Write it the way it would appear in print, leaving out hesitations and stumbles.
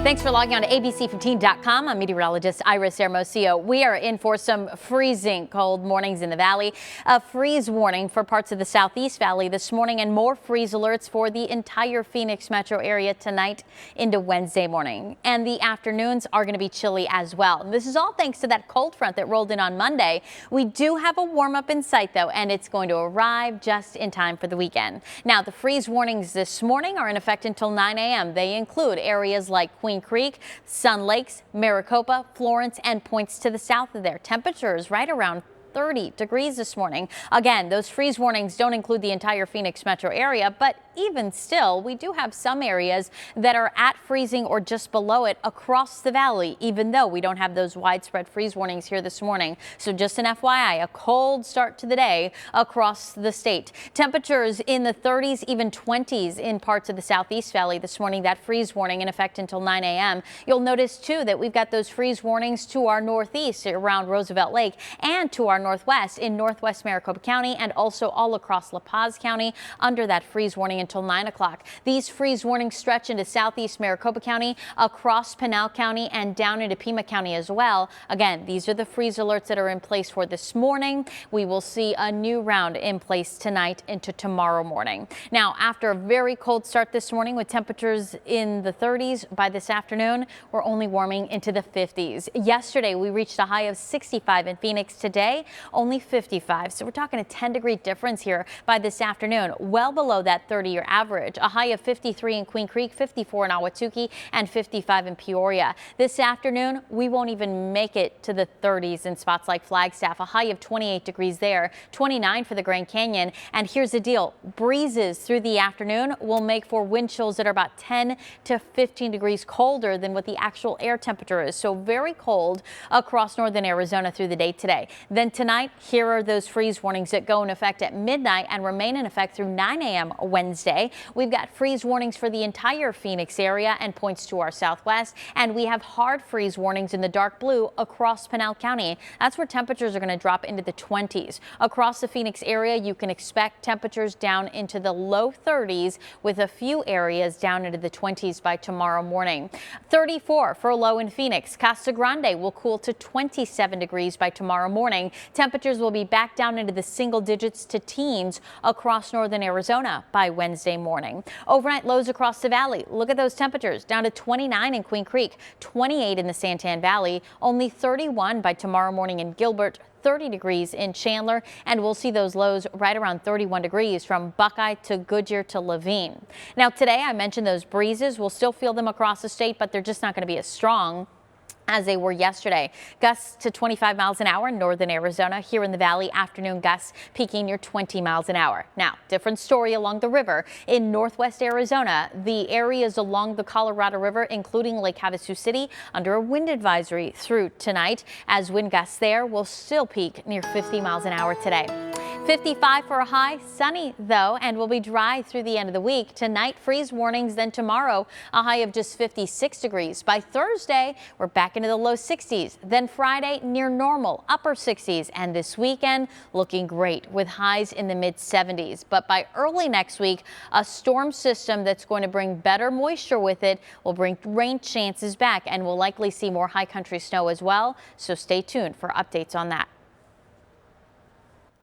Thanks for logging on to abc15.com. I'm meteorologist Iris Hermosillo. We are in for some freezing cold mornings in the valley. A freeze warning for parts of the southeast valley this morning and more freeze alerts for the entire Phoenix metro area tonight into Wednesday morning. And the afternoons are going to be chilly as well. This is all thanks to that cold front that rolled in on Monday. We do have a warm up in sight though, and it's going to arrive just in time for the weekend. Now the freeze warnings this morning are in effect until 9 a.m. They include areas like Queen Creek, Sun Lakes, Maricopa, Florence, and points to the south of there. Temperatures right around 30 degrees this morning. Again, those freeze warnings don't include the entire Phoenix metro area, but even still, we do have some areas that are at freezing or just below it across the valley, even though we don't have those widespread freeze warnings here this morning. So just an FYI, a cold start to the day across the state. Temperatures in the 30s, even 20s in parts of the southeast valley this morning. That freeze warning in effect until 9 a.m. You'll notice too that we've got those freeze warnings to our northeast around Roosevelt Lake and to our northwest in northwest Maricopa County and also all across La Paz County under that freeze warning until 9 o'clock. These freeze warnings stretch into southeast Maricopa County, across Pinal County, and down into Pima County as well. Again, these are the freeze alerts that are in place for this morning. We will see a new round in place tonight into tomorrow morning. Now, after a very cold start this morning with temperatures in the 30s, by this afternoon, we're only warming into the 50s. Yesterday, we reached a high of 65 in Phoenix. Today, only 55. So we're talking a 10-degree difference here by this afternoon, well below that 30-year average. A high of 53 in Queen Creek, 54 in Ahwatukee, and 55 in Peoria. This afternoon, we won't even make it to the 30s in spots like Flagstaff. A high of 28 degrees there, 29 for the Grand Canyon. And here's the deal. Breezes through the afternoon will make for wind chills that are about 10 to 15 degrees colder than what the actual air temperature is. So very cold across northern Arizona through the day today. Then tonight, here are those freeze warnings that go in effect at midnight and remain in effect through 9 a.m. Wednesday. We've got freeze warnings for the entire Phoenix area and points to our southwest, and we have hard freeze warnings in the dark blue across Pinal County. That's where temperatures are going to drop into the 20s. Across the Phoenix area, you can expect temperatures down into the low 30s with a few areas down into the 20s by tomorrow morning. 34 for a low in Phoenix. Casa Grande will cool to 27 degrees by tomorrow morning. Temperatures will be back down into the single digits to teens across northern Arizona by Wednesday morning. Overnight lows across the valley. Look at those temperatures down to 29 in Queen Creek, 28 in the Santan Valley, only 31 by tomorrow morning in Gilbert, 30 degrees in Chandler, and we'll see those lows right around 31 degrees from Buckeye to Goodyear to Levine. Now today I mentioned those breezes. We'll still feel them across the state, but they're just not going to be as strong as they were yesterday. Gusts to 25 miles an hour in northern Arizona. Here in the valley, afternoon gusts peaking near 20 miles an hour. Now, different story along the river. In northwest Arizona, the areas along the Colorado River, including Lake Havasu City, under a wind advisory through tonight, as wind gusts there will still peak near 50 miles an hour today. 55 for a high, sunny though, and will be dry through the end of the week. Tonight, freeze warnings, then tomorrow, a high of just 56 degrees. By Thursday, we're back into the low 60s. Then Friday, near normal, upper 60s. And this weekend, looking great with highs in the mid 70s. But by early next week, a storm system that's going to bring better moisture with it will bring rain chances back, and we'll likely see more high country snow as well. So stay tuned for updates on that.